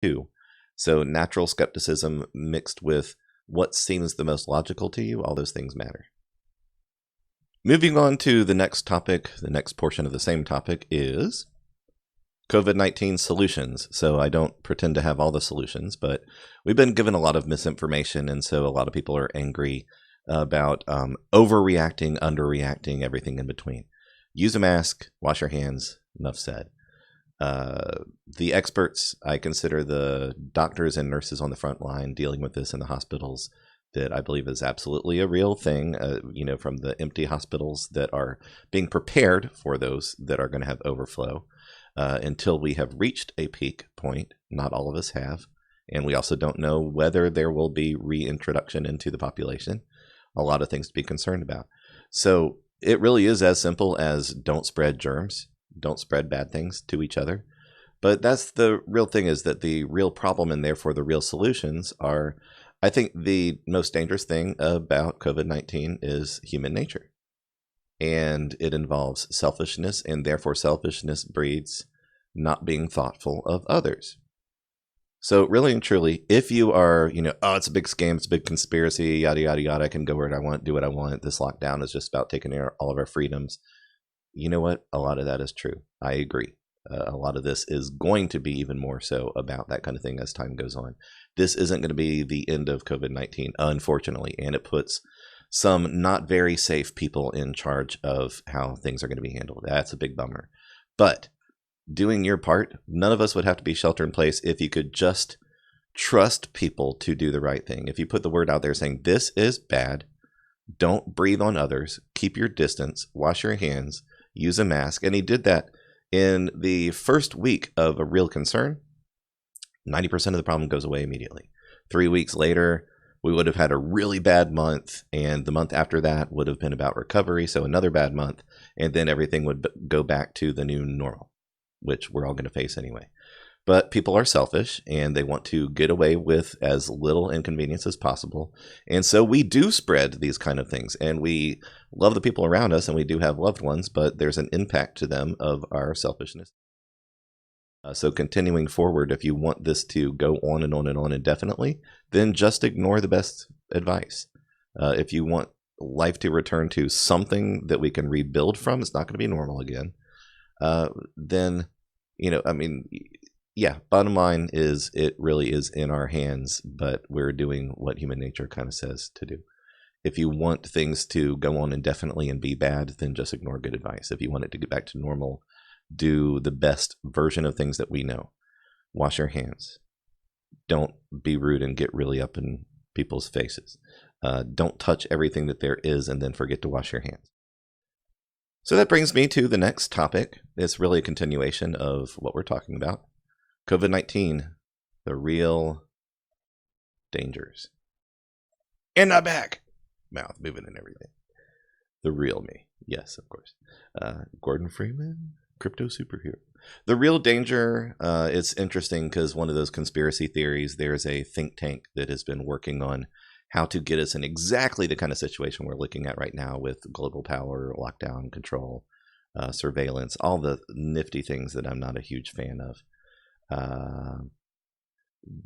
too. So natural skepticism mixed with what seems the most logical to you, all those things matter. Moving on to the next topic, the next portion of the same topic is COVID-19 solutions. So I don't pretend to have all the solutions, but we've been given a lot of misinformation, and so a lot of people are angry about overreacting, underreacting, everything in between. Use a mask, wash your hands, enough said. The experts, I consider the doctors and nurses on the front line dealing with this in the hospitals, that I believe is absolutely a real thing, from the empty hospitals that are being prepared for those that are going to have overflow until we have reached a peak point. Not all of us have. And we also don't know whether there will be reintroduction into the population. A lot of things to be concerned about. So it really is as simple as don't spread germs, don't spread bad things to each other. But that's the real thing, is that the real problem and therefore the real solutions are, I think the most dangerous thing about COVID-19 is human nature. And it involves selfishness, and therefore selfishness breeds not being thoughtful of others. So really and truly, if you are, oh, it's a big scam, it's a big conspiracy, yada, yada, yada, I can go where I want, do what I want, this lockdown is just about taking all of our freedoms. You know what? A lot of that is true. I agree. A lot of this is going to be even more so about that kind of thing as time goes on. This isn't going to be the end of COVID-19, unfortunately, and it puts some not very safe people in charge of how things are going to be handled. That's a big bummer. But doing your part, none of us would have to be shelter in place if you could just trust people to do the right thing. If you put the word out there saying, this is bad, don't breathe on others, keep your distance, wash your hands, use a mask. And he did that in the first week of a real concern. 90% of the problem goes away immediately. 3 weeks later, we would have had a really bad month, and the month after that would have been about recovery, so another bad month, and then everything would go back to the new normal, which we're all going to face anyway. But people are selfish, and they want to get away with as little inconvenience as possible. And so we do spread these kind of things, and we love the people around us, and we do have loved ones, but there's an impact to them of our selfishness. So continuing forward, if you want this to go on and on and on indefinitely, then just ignore the best advice. If you want life to return to something that we can rebuild from, it's not going to be normal again. Then, bottom line is it really is in our hands, but we're doing what human nature kind of says to do. If you want things to go on indefinitely and be bad, then just ignore good advice. If you want it to get back to normal, do the best version of things that we know. Wash your hands. Don't be rude and get really up in people's faces. Don't touch everything that there is and then forget to wash your hands. So that brings me to the next topic. It's really a continuation of what we're talking about. COVID-19, the real dangers. And I'm back. Mouth moving and everything. The real me. Yes, of course. Gordon Freeman, crypto superhero. The real danger, it's interesting because one of those conspiracy theories, there's a think tank that has been working on how to get us in exactly the kind of situation we're looking at right now with global power, lockdown, control, surveillance, all the nifty things that I'm not a huge fan of.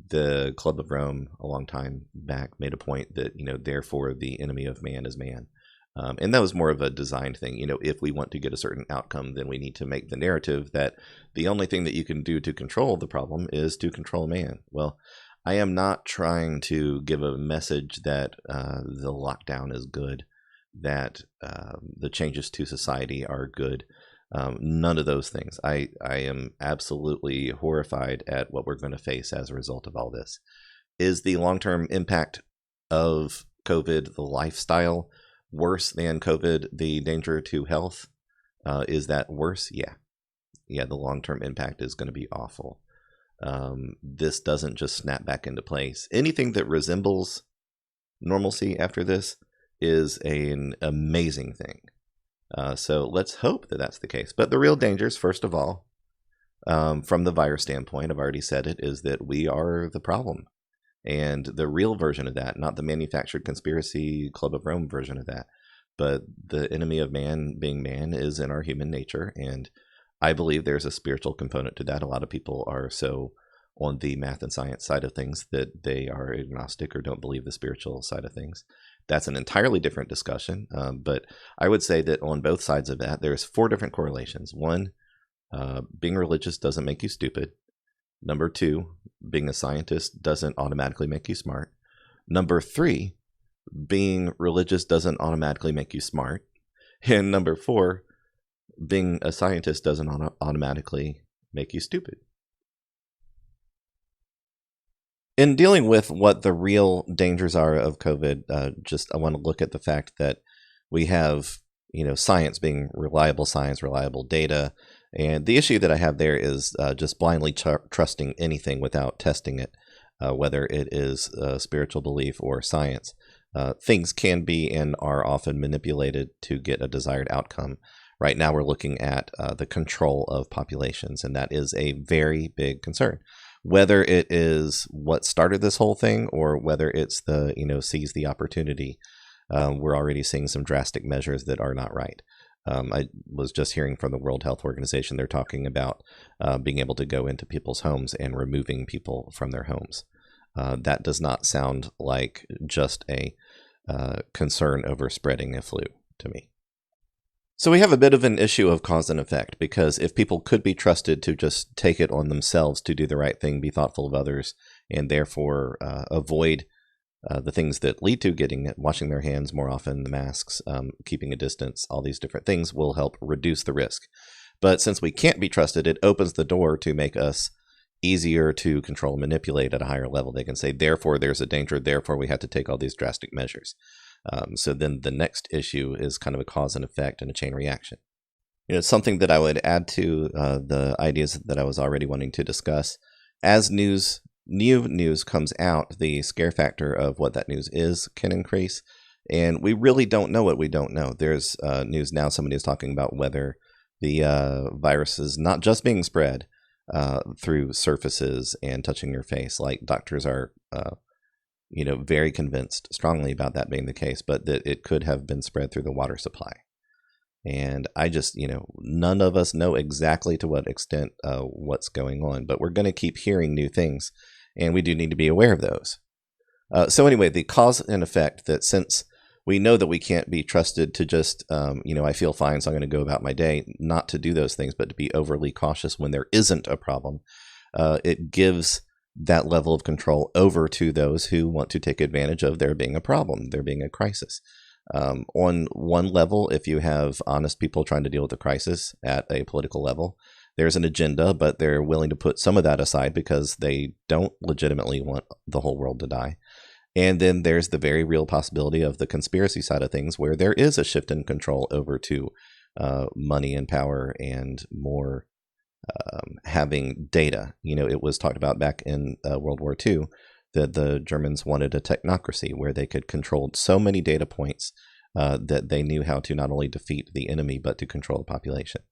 The Club of Rome, a long time back, made a point that, therefore the enemy of man is man. And that was more of a design thing. If we want to get a certain outcome, then we need to make the narrative that the only thing that you can do to control the problem is to control man. Well, I am not trying to give a message that the lockdown is good, that the changes to society are good. None of those things. I am absolutely horrified at what we're going to face as a result of all this. Is the long-term impact of COVID, the lifestyle, worse than COVID, the danger to health? Is that worse? Yeah. The long-term impact is going to be awful. This doesn't just snap back into place. Anything that resembles normalcy after this is an amazing thing. So let's hope that that's the case. But the real dangers, first of all, from the virus standpoint, I've already said it, is that we are the problem. And the real version of that, not the manufactured conspiracy Club of Rome version of that, but the enemy of man being man is in our human nature. And I believe there's a spiritual component to that. A lot of people are so on the math and science side of things, that they are agnostic or don't believe the spiritual side of things. That's an entirely different discussion. But I would say that on both sides of that, there's 4 different correlations. 1, being religious doesn't make you stupid. Number 2, being a scientist doesn't automatically make you smart. Number 3, being religious doesn't automatically make you smart. And number 4, being a scientist doesn't automatically make you stupid. In dealing with what the real dangers are of COVID, I want to look at the fact that we have, science being reliable science, reliable data. And the issue that I have there is just blindly trusting anything without testing it, whether it is spiritual belief or science. Things can be and are often manipulated to get a desired outcome. Right now, we're looking at the control of populations, and that is a very big concern. Whether it is what started this whole thing or whether it's the, seize the opportunity, we're already seeing some drastic measures that are not right. I was just hearing from the World Health Organization, they're talking about being able to go into people's homes and removing people from their homes. That does not sound like just a concern over spreading a flu to me. So we have a bit of an issue of cause and effect, because if people could be trusted to just take it on themselves to do the right thing, be thoughtful of others, and therefore avoid the things that lead to getting it, washing their hands more often, the masks, keeping a distance, all these different things will help reduce the risk. But since we can't be trusted, it opens the door to make us easier to control and manipulate at a higher level. They can say, therefore, there's a danger, therefore, we have to take all these drastic measures. So then the next issue is kind of a cause and effect and a chain reaction. Something that I would add to the ideas that I was already wanting to discuss. As new news comes out, the scare factor of what that news is can increase. And we really don't know what we don't know. There's news now, somebody is talking about whether the virus is not just being spread through surfaces and touching your face, like doctors are very convinced strongly about that being the case, but that it could have been spread through the water supply. And I just, none of us know exactly to what extent what's going on, but we're going to keep hearing new things, and we do need to be aware of those. So anyway, the cause and effect, that since we know that we can't be trusted to just, I feel fine, so I'm going to go about my day, not to do those things, but to be overly cautious when there isn't a problem, it gives that level of control over to those who want to take advantage of there being a problem, there being a crisis. On one level, if you have honest people trying to deal with a crisis at a political level, there's an agenda, but they're willing to put some of that aside because they don't legitimately want the whole world to die. And then there's the very real possibility of the conspiracy side of things, where there is a shift in control over to money and power and more having data. It was talked about back in World War II that the Germans wanted a technocracy where they could control so many data points that they knew how to not only defeat the enemy, but to control the population.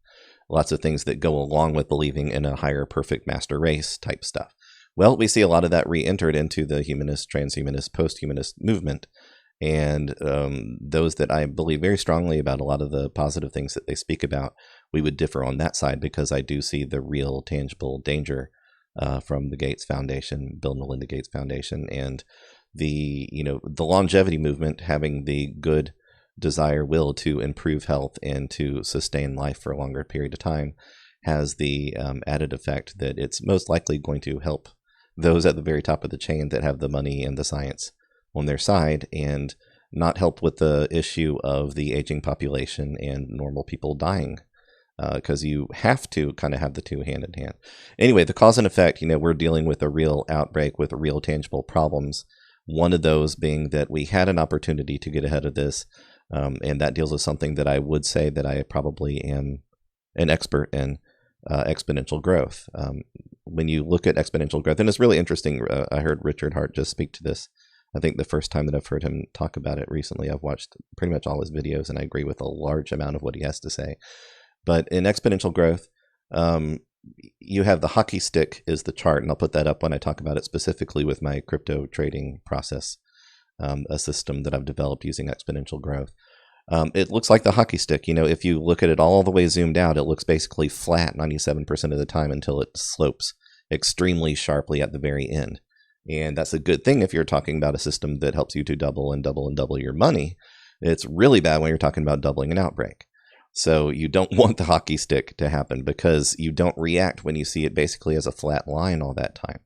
Lots of things that go along with believing in a higher perfect master race type stuff. Well, we see a lot of that re-entered into the humanist, transhumanist, post-humanist movement. And those that I believe very strongly about a lot of the positive things that they speak about, we would differ on that side, because I do see the real tangible danger from the Gates Foundation, Bill and Melinda Gates Foundation, and the longevity movement having the good desire will to improve health and to sustain life for a longer period of time has the added effect that it's most likely going to help those at the very top of the chain that have the money and the science on their side, and not help with the issue of the aging population and normal people dying, because you have to kind of have the two hand in hand. Anyway, the cause and effect, we're dealing with a real outbreak with real tangible problems. One of those being that we had an opportunity to get ahead of this, and that deals with something that I would say that I probably am an expert in, exponential growth. When you look at exponential growth, and it's really interesting, I heard Richard Hart just speak to this. I think the first time that I've heard him talk about it recently, I've watched pretty much all his videos, and I agree with a large amount of what he has to say. But in exponential growth, you have the hockey stick is the chart, and I'll put that up when I talk about it specifically with my crypto trading process, a system that I've developed using exponential growth. It looks like the hockey stick. If you look at it all the way zoomed out, it looks basically flat 97% of the time until it slopes extremely sharply at the very end. And that's a good thing if you're talking about a system that helps you to double and double and double your money. It's really bad when you're talking about doubling an outbreak. So you don't want the hockey stick to happen because you don't react when you see it basically as a flat line all that time.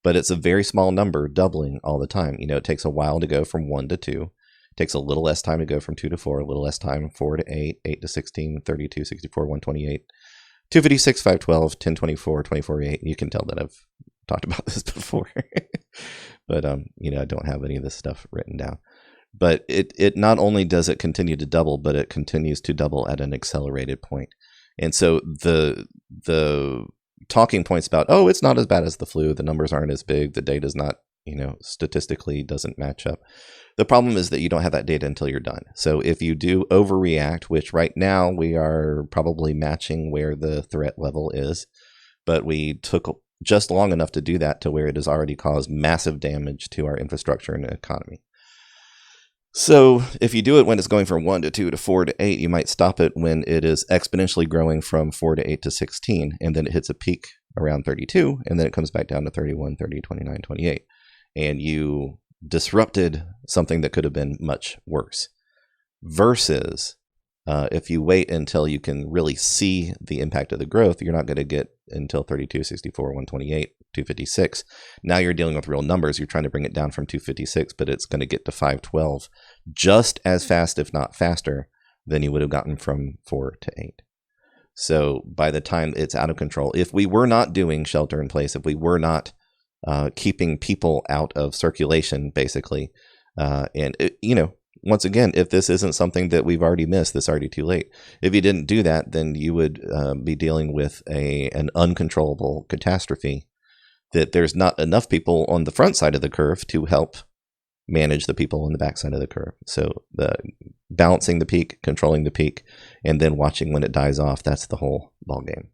But it's a very small number doubling all the time. It takes a while to go from 1 to 2. It takes a little less time to go from 2 to 4, a little less time, 4 to 8, 8 to 16, 32, 64, 128, 256, 512, 1024, 24, 8. You can tell that I've talked about this before. But, I don't have any of this stuff written down. But it not only does it continue to double, but it continues to double at an accelerated point. And so the talking points about, it's not as bad as the flu, the numbers aren't as big, the data's not, statistically doesn't match up. The problem is that you don't have that data until you're done. So if you do overreact, which right now we are probably matching where the threat level is, but we took just long enough to do that to where it has already caused massive damage to our infrastructure and economy. So if you do it when it's going from 1 to 2 to 4 to 8, you might stop it when it is exponentially growing from 4 to 8 to 16, and then it hits a peak around 32, and then it comes back down to 31, 30, 29, 28. And you disrupted something that could have been much worse. Versus if you wait until you can really see the impact of the growth, you're not going to get until 32, 64, 128, 256. Now you're dealing with real numbers. You're trying to bring it down from 256, but it's going to get to 512 just as fast, if not faster, than you would have gotten from 4 to 8. So by the time it's out of control, if we were not doing shelter in place, if we were not keeping people out of circulation, basically, once again, if this isn't something that we've already missed, this is already too late. If you didn't do that, then you would be dealing with an uncontrollable catastrophe that there's not enough people on the front side of the curve to help manage the people on the back side of the curve. So the balancing the peak, controlling the peak, and then watching when it dies off, that's the whole ballgame.